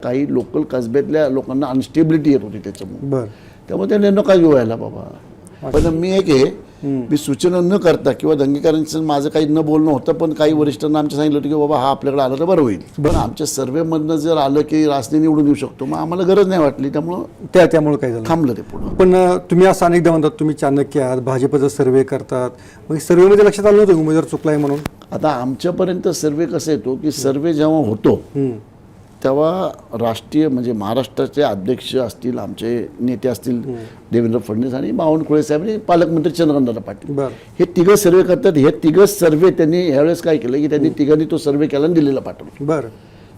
काही लोकल कसब्यातल्या लोकांना अनस्टेबिलिटी येत होती त्याच्यामुळे. बरं. त्यामुळे त्यांनी नको व्हायला बाबा. पण मी एक आहे, मी सूचना न करता किंवा दंगेकरांचं माझं काही न बोलणं होतं, पण काही वरिष्ठांना आमच्या सांगितलं होतं की बाबा हा आपल्याकडे आला तर बरं होईल. पण आमच्या सर्वेमधनं जर आलं की रासने निवडून येऊ शकतो, मग आम्हाला गरज नाही वाटली, त्यामुळं त्यामुळे काय झालं थांबलं ते पुढं. पण तुम्ही असं अनेकदा म्हणतात तुम्ही चाणक्य आहात, भाजपचा सर्वे करतात, मग सर्वेमध्ये लक्षात आलं नव्हतं उमेदवार चुकलाय म्हणून? आता आमच्यापर्यंत सर्वे कसं येतो की सर्वे जेव्हा होतो तेव्हा राष्ट्रीय म्हणजे महाराष्ट्राचे अध्यक्ष असतील, आमचे नेते असतील देवेंद्र फडणवीस आणि बावनकुळे साहेब आणि पालकमंत्री चंद्रकांतदादा पाटील, बरं. हे तिघं सर्वे करतात. हे तिघं सर्वे त्यांनी यावेळेस काय केलं की त्यांनी तिघांनी तो सर्वे केला आणि दिल्लीला पाठवला. बरं.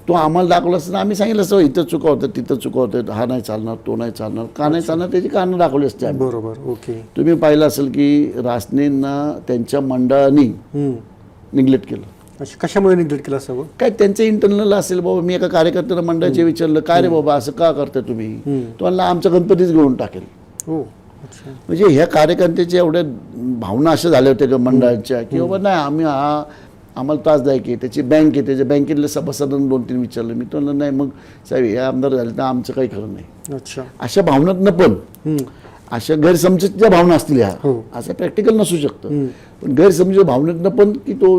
तो आम्हाला दाखवला असताना आम्ही सांगितलं असतं इथं चुका होतं, तिथं चुका होतं, हा नाही चालणार, तो नाही चालणार, का नाही चालणार त्याची कारणं दाखवली असते आम्ही. बरोबर. ओके. तुम्ही पाहिलं असेल की रासनेंना त्यांच्या मंडळाने निग्लेक्ट केलं. कशामुळे निग्लेक्ट केला सगळं? काय त्यांचं इंटरनल असेल बाबा. मी एका कार्यकर्त्याला मंडळाचे विचारलं काय रे बाबा असं का करता तुम्ही, तो म्हणला आमचा गणपतीच घेऊन टाकेल. हो. अच्छा. म्हणजे ह्या कार्यकर्त्याच्या एवढ्या भावना अशा झाल्या होत्या मंडळाच्या की बाबा नाही आम्ही आम्हाला त्रासदायक आहे, त्याची बँक आहे, त्याच्या बँकेतल्या सभासदांना 2-3 विचारलं. मी तो नाही मग साहेब हे आमदार झाले तर आमचं काही खरं नाही. अच्छा. अशा भावनातनं पण अशा गैरसमजाच्या भावना असतील ह्या, असं प्रॅक्टिकल नसू शकतं, पण गैरसमजाच्या भावनेतनं पण की तो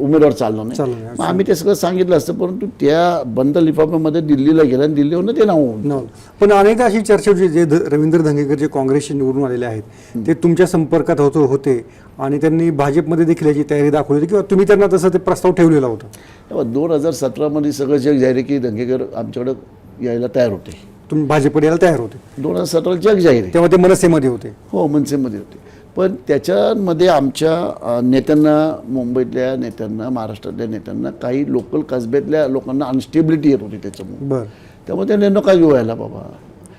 उमेदवार चालला नाही. मग आम्ही ते सगळं सांगितलं असतं, परंतु त्या बंद लिफाफ्यामध्ये दिल्लीला गेला आणि दिल्लीवरून ते नाव. पण अनेक अशी चर्चा होती, जे रवींद्र धंगेकर जे काँग्रेसचे निवडून आलेले आहेत ते तुमच्या संपर्कात होते आणि त्यांनी भाजपमध्ये देखील याची तयारी दाखवली होती किंवा तुम्ही त्यांना तसं ते प्रस्ताव ठेवलेला होता? तेव्हा 2017 सगळं जग जाहीर की धंगेकर आमच्याकडे यायला तयार होते, तुम्ही भाजपमध्ये यायला तयार होते. 2017 जग जाहीर आहे. तेव्हा ते मनसेमध्ये होते. हो, मनसेमध्ये होते. पण त्याच्यामध्ये आमच्या नेत्यांना, मुंबईतल्या नेत्यांना, महाराष्ट्रातल्या नेत्यांना काही लोकल कसब्यातल्या लोकांना अनस्टेबिलिटी येत होती त्याच्यामुळे. बरं. त्यामुळे त्यांनी नको व्हायला बाबा.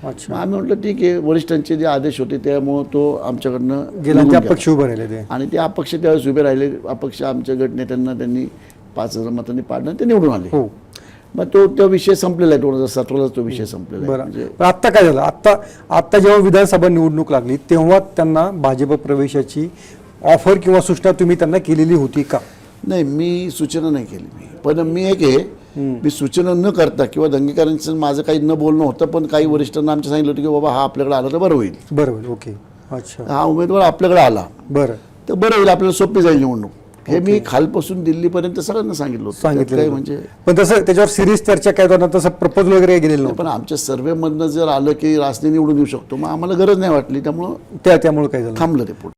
अच्छा. मग आम्ही म्हटलं ठीक आहे, वरिष्ठांचे जे आदेश होते त्यामुळं तो आमच्याकडनं गेला ते अपक्ष उभे राहिले ते, आणि ते अपक्ष त्यावेळेस उभे राहिले. अपक्ष आमच्या गटनेत्यांना त्यांनी 5,000 मतांनी पाडणं, ते निवडून आले. हो. मग तो विषय संपलेला आहे. 2017 तो विषय संपलेला आहे. म्हणजे पण आत्ता काय झालं? आत्ता जेव्हा विधानसभा निवडणूक लागली तेव्हा त्यांना भाजप प्रवेशाची ऑफर किंवा सूचना तुम्ही त्यांना केलेली होती का? नाही, मी सूचना नाही केली. पण मी एक आहे, मी सूचना न करता किंवा दंगेकरांचं माझं काही न बोलणं होतं, पण काही वरिष्ठांना आमच्या सांगितलं होतं की बाबा हा आपल्याकडे आला तर बरं होईल. बरोबर. ओके. अच्छा. हा उमेदवार आपल्याकडे आला बरं तर बरं होईल, आपल्याला सोपी जाईल निवडणूक. हे मी खालपासून दिल्लीपर्यंत सगळ्यांना सांगितलं होतं. काय म्हणजे पण तसं त्याच्यावर सिरियस चर्चा काय होणार, तसं प्रपोजल वगैरे गेलेलं नव्हतं. पण आमच्या सर्वेमधनं जर आलं की रासने निवडून येऊ शकतो, मग आम्हाला गरज नाही वाटली, त्यामुळं त्यामुळे काय झालं थांबलं ते पुढे.